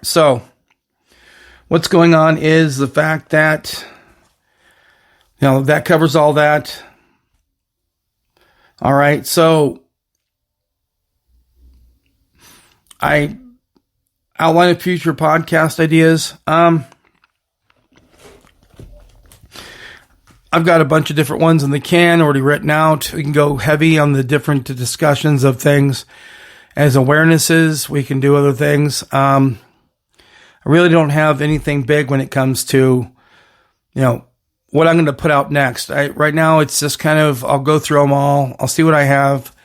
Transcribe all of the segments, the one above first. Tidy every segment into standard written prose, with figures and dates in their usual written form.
So what's going on is the fact that, that covers all that. All right. So I outline future podcast ideas. I've got a bunch of different ones in the can already written out. We can go heavy on the different discussions of things as awarenesses. We can do other things. I really don't have anything big when it comes to, what I'm going to put out next. Right now, it's just kind of, I'll go through them all. I'll see what I have.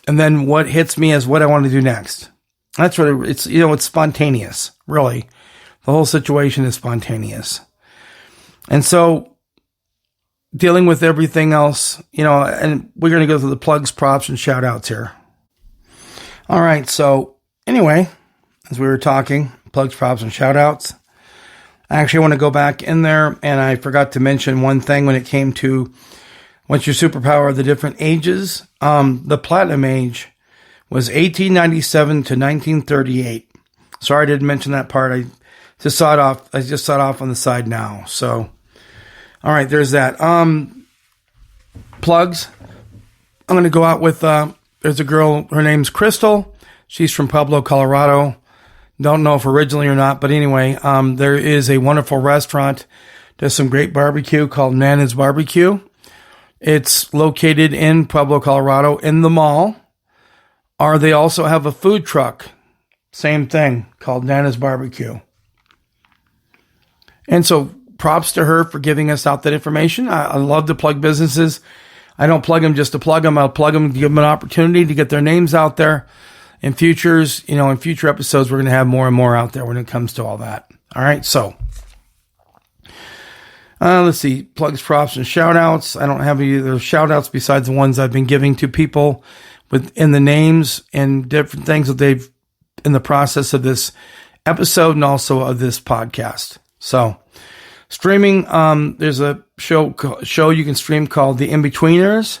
And then what hits me is what I want to do next. That's really, it's spontaneous, really. The whole situation is spontaneous. And so, dealing with everything else, and we're going to go through the plugs, props, and shout outs here. All right. So anyway, as we were talking, plugs, props, and shout outs, I actually want to go back in there, and I forgot to mention one thing when it came to what's your superpower of the different ages. The platinum age was 1897 to 1938. Sorry, I didn't mention that part. I just saw it off on the side now. So, all right, there's that. Plugs. I'm going to go out with, there's a girl, her name's Crystal. She's from Pueblo, Colorado. Don't know if originally or not, but anyway, there is a wonderful restaurant. Does some great barbecue called Nana's Barbecue. It's located in Pueblo, Colorado, in the mall. Or they also have a food truck. Same thing, called Nana's Barbecue. And so, props to her for giving us out that information. I love to plug businesses. I don't plug them just to plug them. I'll plug them to give them an opportunity to get their names out there. In future episodes, we're going to have more and more out there when it comes to all that. All right. So, let's see, plugs, props, and shout outs. I don't have any other shout outs besides the ones I've been giving to people within the names and different things that they've in the process of this episode and also of this podcast. So, streaming, there's a show you can stream called The In-Betweeners.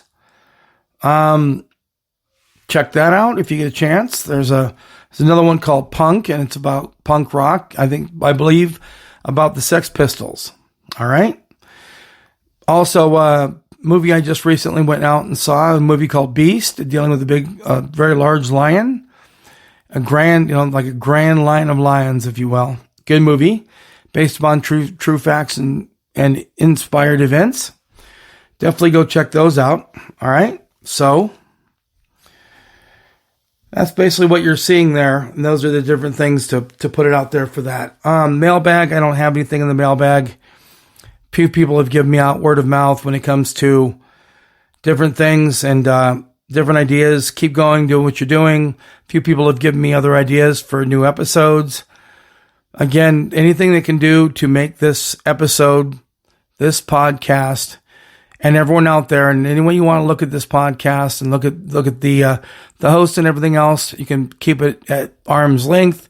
Check that out if you get a chance. There's another one called Punk, and it's about punk rock. I believe about the Sex Pistols. All right. Also, a movie I just recently went out and saw, a movie called Beast, dealing with a big, very large lion, like a grand line of lions, if you will. Good movie. Based upon true facts and inspired events. Definitely go check those out. All right. So that's basically what you're seeing there. And those are the different things to put it out there for that. Mailbag. I don't have anything in the mailbag. Few people have given me out word of mouth when it comes to different things and different ideas. Keep going, doing what you're doing. Few people have given me other ideas for new episodes. Again, anything they can do to make this episode, this podcast, and everyone out there, and anyone you want to look at this podcast and look at the host and everything else, you can keep it at arm's length.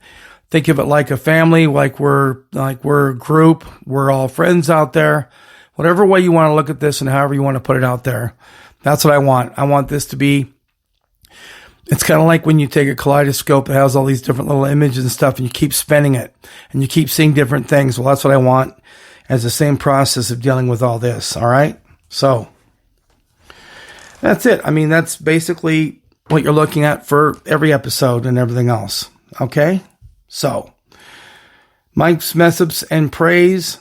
Think of it like a family, like we're a group. We're all friends out there. Whatever way you want to look at this and however you want to put it out there, that's what I want. I want this to be. It's kind of like when you take a kaleidoscope that has all these different little images and stuff, and you keep spinning it, and you keep seeing different things. Well, that's what I want as the same process of dealing with all this. All right? So, that's it. I mean, that's basically what you're looking at for every episode and everything else. Okay? So, Mike's mess-ups and praise.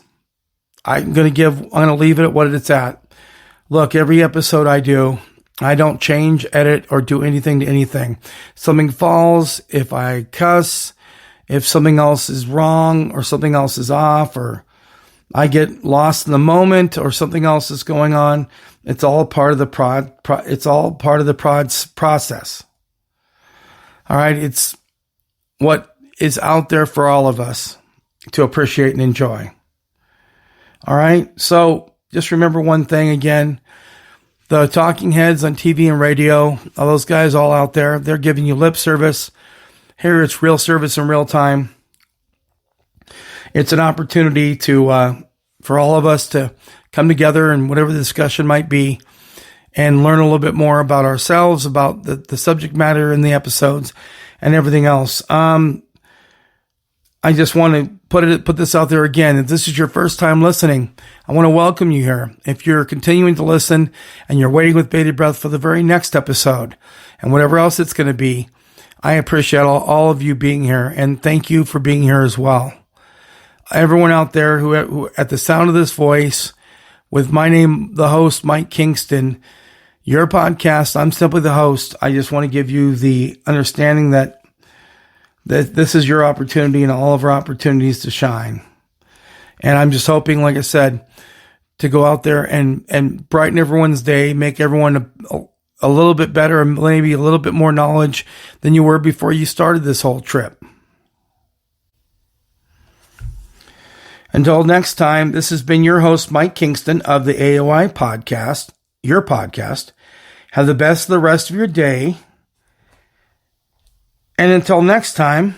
I'm going to leave it at what it's at. Look, every episode I do, I don't change, edit, or do anything to anything. Something falls, if I cuss, if something else is wrong, or something else is off, or I get lost in the moment, or something else is going on, it's all part of the it's all part of the process. All right, it's what is out there for all of us to appreciate and enjoy. All right, so just remember one thing again. The talking heads on TV and radio, all those guys all out there, they're giving you lip service. Here it's real service in real time. It's an opportunity for all of us to come together and whatever the discussion might be and learn a little bit more about ourselves, about the subject matter in the episodes and everything else. I I just want to put this out there again. If this is your first time listening, I want to welcome you here. If you're continuing to listen and you're waiting with bated breath for the very next episode and whatever else it's going to be, I appreciate all of you being here, and thank you for being here as well. Everyone out there who at the sound of this voice, with my name, the host, Mike Kingston, your podcast, I'm simply the host. I just want to give you the understanding that this is your opportunity and all of our opportunities to shine. And I'm just hoping, like I said, to go out there and brighten everyone's day, make everyone a little bit better and maybe a little bit more knowledge than you were before you started this whole trip. Until next time, this has been your host, Mike Kingston of the AOI podcast, your podcast. Have the best of the rest of your day. And until next time,